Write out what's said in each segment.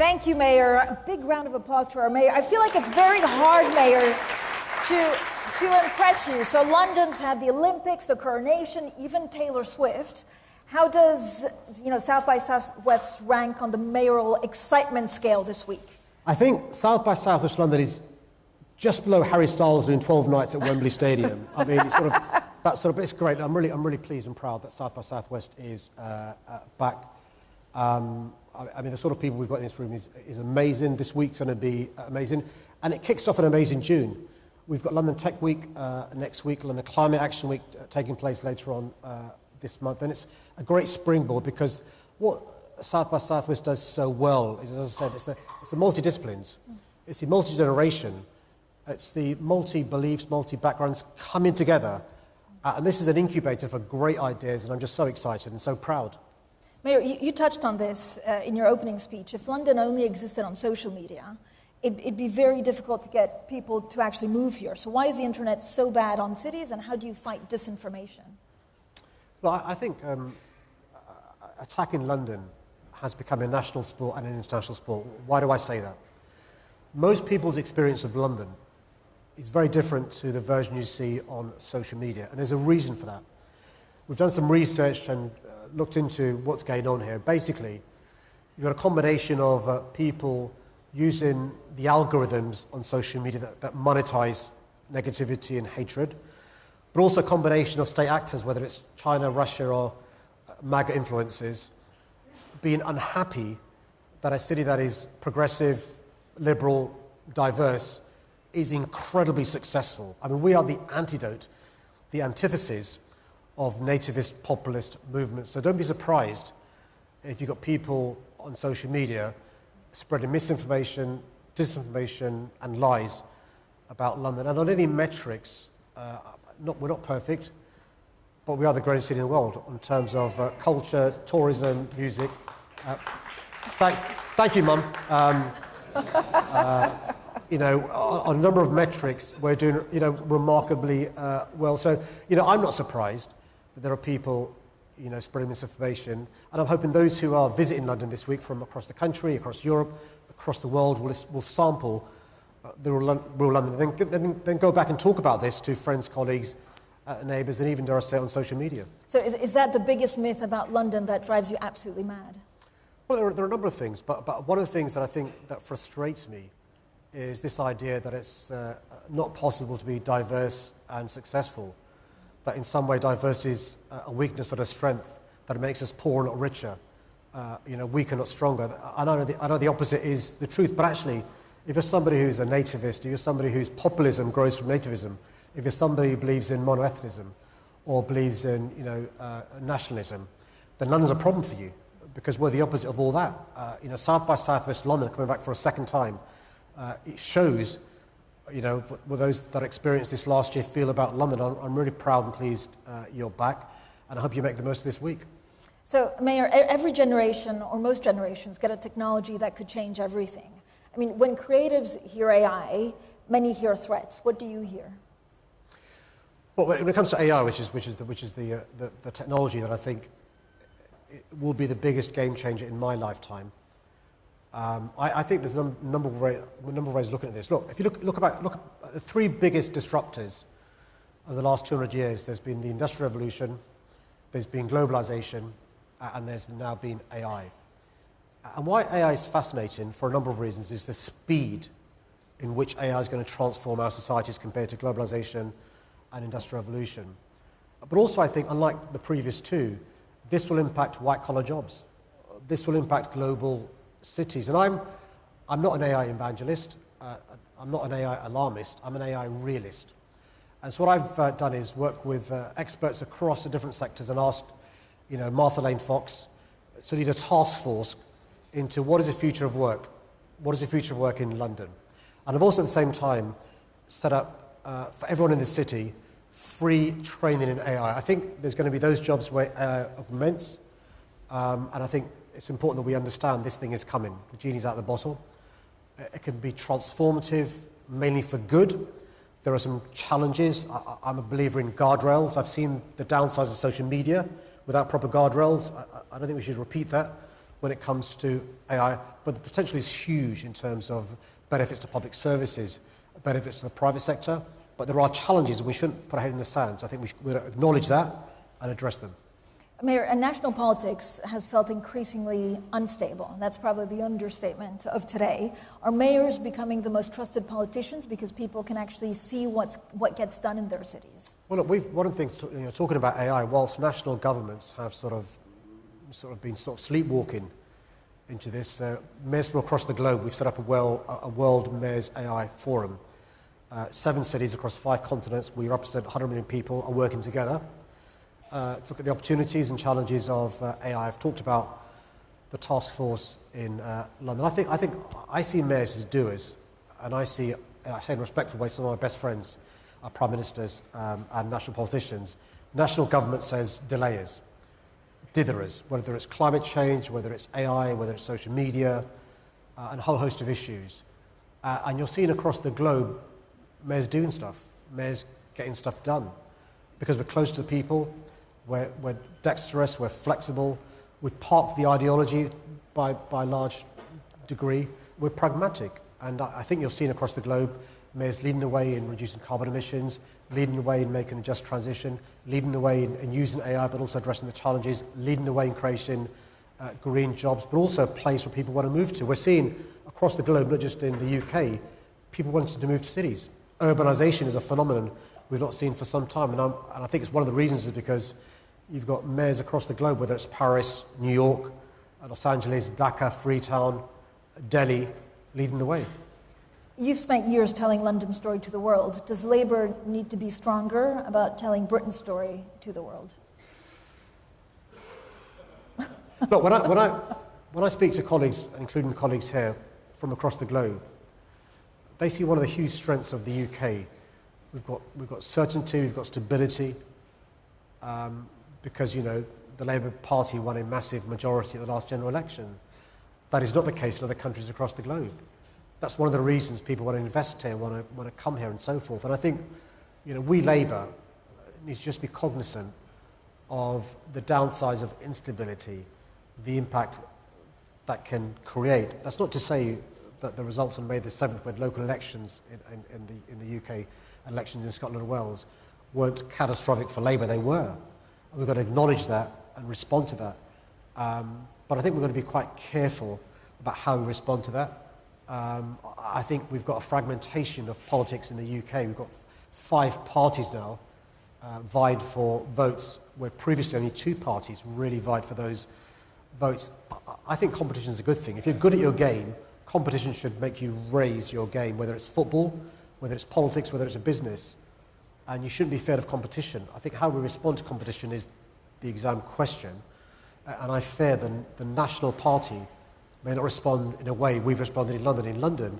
Thank you, Mayor. A big round of applause to our mayor. I feel like it's very hard, Mayor, to impress you. So London's had the Olympics, the coronation, even Taylor Swift. How does South by Southwest rank on the mayoral excitement scale this week? I think South by Southwest London is just below Harry Styles doing 12 nights at Wembley Stadium. I mean, it's great. I'm really pleased and proud that South by Southwest is back. I mean, the sort of people we've got in this room is amazing. This week's going to be amazing, and it kicks off an amazing June. We've got London Tech Week next week, London Climate Action Week taking place later on this month, and it's a great springboard because what South by Southwest does so well is, as I said, it's the multidisciplines, it's the multi-generation, it's the multi-beliefs, multi-backgrounds coming together, and this is an incubator for great ideas, and I'm just so excited and so proud. Mayor, you touched on this in your opening speech. If London only existed on social media, it'd be very difficult to get people to actually move here. So why is the internet so bad on cities, and how do you fight disinformation? Well, I think attacking London has become a national sport and an international sport. Why do I say that? Most people's experience of London is very different to the version you see on social media, and there's a reason for that. We've done some research and looked into what's going on here. Basically, you've got a combination of people using the algorithms on social media that monetize negativity and hatred, but also a combination of state actors, whether it's China, Russia, or MAGA influences, being unhappy that a city that is progressive, liberal, diverse, is incredibly successful. I mean, we are the antidote, the antithesis of nativist populist movements. So don't be surprised if you've got people on social media spreading misinformation, disinformation, and lies about London. And on any metrics, we're not perfect, but we are the greatest city in the world in terms of culture, tourism, music. Thank you, Mum. On a number of metrics, we're doing remarkably well. So, I'm not surprised that there are people, spreading misinformation, and I'm hoping those who are visiting London this week from across the country, across Europe, across the world will sample the real London, then go back and talk about this to friends, colleagues, neighbours, and even, dare I say, on social media. So is that the biggest myth about London that drives you absolutely mad? Well, there are a number of things, but one of the things that I think that frustrates me is this idea that it's not possible to be diverse and successful, that in some way diversity is a weakness or a strength, that it makes us poor, not richer, weaker, not stronger. I know the opposite is the truth, but actually, if you're somebody who's a nativist, if you're somebody whose populism grows from nativism, if you're somebody who believes in monoethnism or believes in nationalism, then London's a problem for you, because we're the opposite of all that. South by Southwest London, coming back for a second time, it shows, what those that experienced this last year feel about London. I'm really proud and pleased you're back, and I hope you make the most of this week. So, Mayor, every generation, or most generations, get a technology that could change everything. I mean, when creatives hear AI, many hear threats. What do you hear? Well, when it comes to AI, which is the technology that I think will be the biggest game changer in my lifetime, I think there's a number of ways of looking at this. Look, if you look at the three biggest disruptors of the last 200 years, there's been the Industrial Revolution, there's been globalization, and there's now been AI. And why AI is fascinating, for a number of reasons, is the speed in which AI is going to transform our societies compared to globalization and Industrial Revolution. But also, I think, unlike the previous two, this will impact white-collar jobs. This will impact global cities. And I'm not an AI evangelist. I'm not an AI alarmist. I'm an AI realist. And so what I've done is work with experts across the different sectors and asked, Martha Lane Fox to lead a task force into what is the future of work? What is the future of work in London? And I've also at the same time set up for everyone in the city free training in AI. I think there's going to be those jobs where AI augments, and I think it's important that we understand this thing is coming. The genie's out of the bottle. It can be transformative, mainly for good. There are some challenges. I'm a believer in guardrails. I've seen the downsides of social media without proper guardrails. I don't think we should repeat that when it comes to AI, but the potential is huge in terms of benefits to public services, benefits to the private sector, but there are challenges and we shouldn't put our head in the sand. So I think we should acknowledge that and address them. Mayor, and national politics has felt increasingly unstable. That's probably the understatement of today. Are mayors becoming the most trusted politicians because people can actually see what gets done in their cities? Well, look, one of the things, talking about AI, whilst national governments have sort of been sleepwalking into this, mayors from across the globe, we've set up a World Mayors AI Forum. 7 cities across 5 continents, we represent 100 million people, are working together. Look at the opportunities and challenges of AI. I've talked about the task force in London. I see mayors as doers, and I say in a respectful way, some of my best friends are prime ministers and national politicians. National government says delayers, ditherers, whether it's climate change, whether it's AI, whether it's social media, and a whole host of issues. And you're seeing across the globe mayors doing stuff, mayors getting stuff done, because we're close to the people. We're dexterous, we're flexible, we park the ideology by large degree, we're pragmatic. And I think you're seeing across the globe mayors leading the way in reducing carbon emissions, leading the way in making a just transition, leading the way in using AI but also addressing the challenges, leading the way in creating green jobs, but also a place where people want to move to. We're seeing across the globe, not just in the UK, people wanting to move to cities. Urbanisation is a phenomenon we've not seen for some time, and I think it's one of the reasons is because you've got mayors across the globe, whether it's Paris, New York, Los Angeles, Dhaka, Freetown, Delhi, leading the way. You've spent years telling London's story to the world. Does Labour need to be stronger about telling Britain's story to the world? Look, when I speak to colleagues, including colleagues here from across the globe, they see one of the huge strengths of the UK. We've got certainty, we've got stability, because, the Labour Party won a massive majority at the last general election. That is not the case in other countries across the globe. That's one of the reasons people want to invest here, want to come here and so forth. And I think, we Labour need to just be cognizant of the downsides of instability, the impact that can create. That's not to say that the results on May the 7th, when local elections in the UK, elections in Scotland and Wales, weren't catastrophic for Labour. They were. And we've got to acknowledge that and respond to that. But I think we're going to be quite careful about how we respond to that. I think we've got a fragmentation of politics in the UK. We've got 5 parties now vied for votes, where previously only 2 parties really vied for those votes. I think competition is a good thing. If you're good at your game, competition should make you raise your game, whether it's football, whether it's politics, whether it's a business. And you shouldn't be feared of competition. I think how we respond to competition is the exam question. And I fear the National Party may not respond in a way we've responded in London. In London,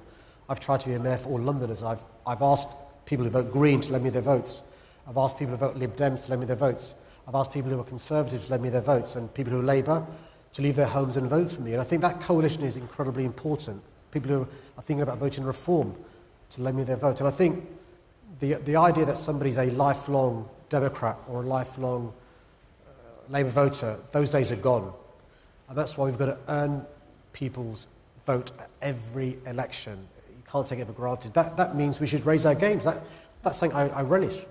I've tried to be a mayor for all Londoners. I've asked people who vote Green to lend me their votes. I've asked people who vote Lib Dems to lend me their votes. I've asked people who are Conservative to lend me their votes, and people who are Labour to leave their homes and vote for me. And I think that coalition is incredibly important. People who are thinking about voting Reform to lend me their vote. And I think the idea that somebody's a lifelong Democrat or a lifelong Labour voter, those days are gone. And that's why we've got to earn people's vote at every election. You can't take it for granted. That means we should raise our games. That's something I relish.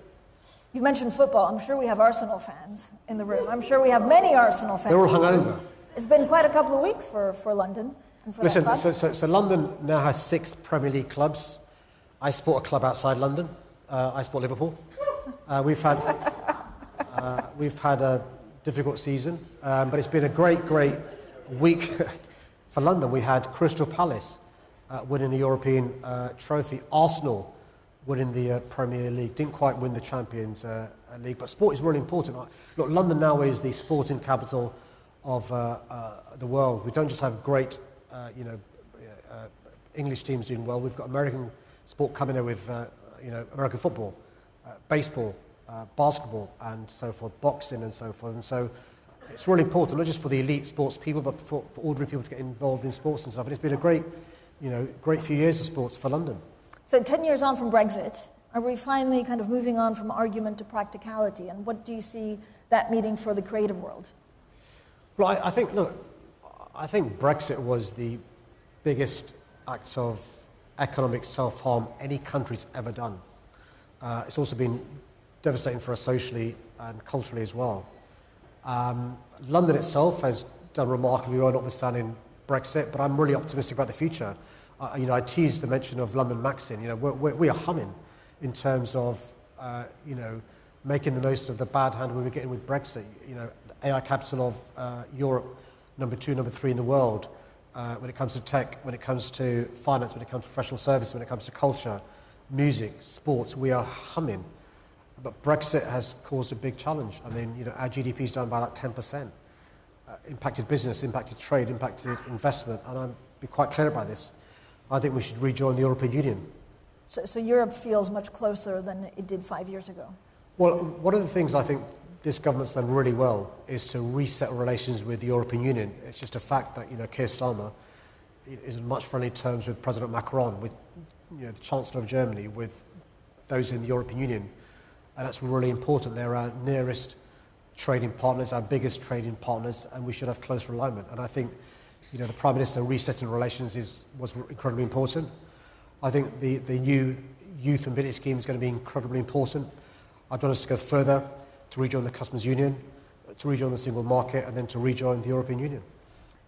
You've mentioned football. I'm sure we have Arsenal fans in the room. I'm sure we have many Arsenal fans. They're all hungover. It's been quite a couple of weeks for London. And for Listen, that club. so London now has 6 Premier League clubs. I support a club outside London. I support Liverpool. We've had a difficult season, but it's been a great week for London. We had Crystal Palace winning the European trophy. Arsenal winning the Premier League. Didn't quite win the Champions League, but sport is really important. Look, London now is the sporting capital of the world. We don't just have great, English teams doing well. We've got American sport coming in with, American football, baseball, basketball, and so forth, boxing, and so forth. And so it's really important, not just for the elite sports people, but for ordinary people to get involved in sports and stuff. And it's been a great few years of sports for London. So 10 years on from Brexit, are we finally kind of moving on from argument to practicality? And what do you see that meaning for the creative world? Well, I think, look, I think Brexit was the biggest act of economic self-harm any country's ever done. It's also been devastating for us socially and culturally as well. London itself has done remarkably well, notwithstanding Brexit, but I'm really optimistic about the future. I teased the mention of London Maxine. We are humming in terms of, making the most of the bad hand we were getting with Brexit. The AI capital of Europe, number 2, number 3 in the world, when it comes to tech, when it comes to finance, when it comes to professional services, when it comes to culture, music, sports, we are humming. But Brexit has caused a big challenge. Our GDP is down by like 10%. Impacted business, impacted trade, impacted investment, and I'll be quite clear about this. I think we should rejoin the European Union. So Europe feels much closer than it did 5 years ago? Well, one of the things I think this government's done really well is to reset relations with the European Union. It's just a fact that, Keir Starmer is in much friendly terms with President Macron, with the Chancellor of Germany, with those in the European Union. And that's really important. They're our nearest trading partners, our biggest trading partners, and we should have close alignment. And I think, the Prime Minister resetting relations was incredibly important. I think the new youth mobility scheme is going to be incredibly important. I'd want us to go further, to rejoin the Customs Union, to rejoin the single market, and then to rejoin the European Union.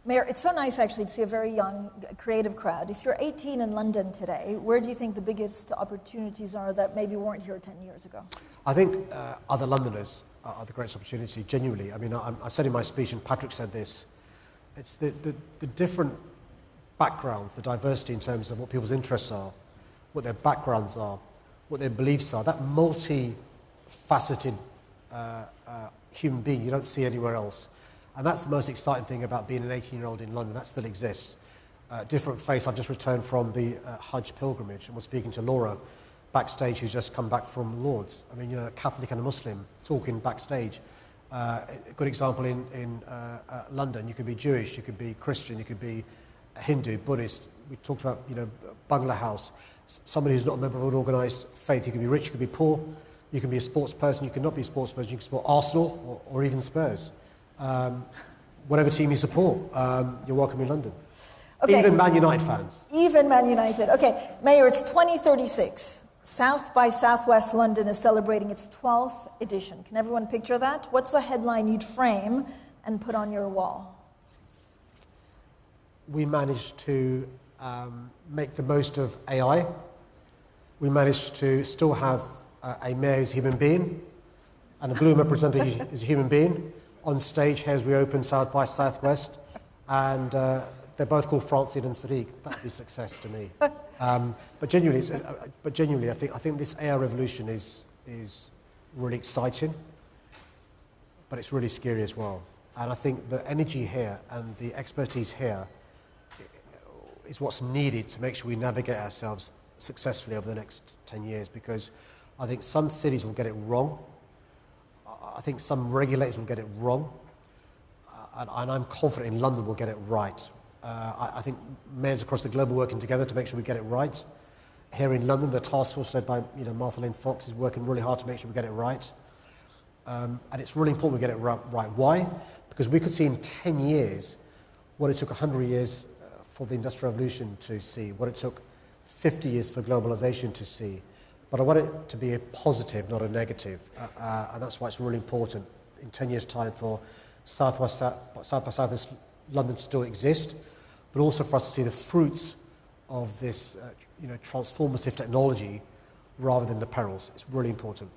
Mayor, it's so nice actually to see a very young, creative crowd. If you're 18 in London today, where do you think the biggest opportunities are that maybe weren't here 10 years ago? I think other Londoners are the greatest opportunity, genuinely. I said in my speech, and Patrick said this, it's the different backgrounds, the diversity in terms of what people's interests are, what their backgrounds are, what their beliefs are, that multi-faceted human being you don't see anywhere else. And that's the most exciting thing about being an 18-year-old in London. That still exists. Different face. I've just returned from the Hajj pilgrimage and was speaking to Laura backstage, who's just come back from Lord's. A Catholic and a Muslim talking backstage. A good example in London, you could be Jewish, you could be Christian, you could be Hindu, Buddhist. We talked about, Bangla House. Somebody who's not a member of an organised faith. You can be rich, you can be poor, you can be a sports person, you can not be a sports person, you can support Arsenal or even Spurs. Whatever team you support, you're welcome in London. Okay. Even Man United fans. Even Man United. Okay, Mayor, it's 2036. South by Southwest London is celebrating its 12th edition. Can everyone picture that? What's the headline you'd frame and put on your wall? We managed to make the most of AI. We managed to still have a mayor who's a human being and a Bloomberg presenter who's a human being on stage here as we open South by Southwest, and they're both called Francine and Sadiq. That'd be success to me. But genuinely, I think this AI revolution is really exciting, but it's really scary as well. And I think the energy here and the expertise here is what's needed to make sure we navigate ourselves successfully over the next 10 years, because I think some cities will get it wrong. I think some regulators will get it wrong. And I'm confident in London we'll get it right. I think mayors across the globe are working together to make sure we get it right. Here in London, the task force led by Martha Lane Fox is working really hard to make sure we get it right. And it's really important we get it right. Why? Because we could see in 10 years what it took 100 years for the Industrial Revolution to see, what it took 50 years for globalization to see. But I want it to be a positive, not a negative. And that's why it's really important in 10 years' time for South by Southwest London to still exist, but also for us to see the fruits of this transformative technology rather than the perils. It's really important.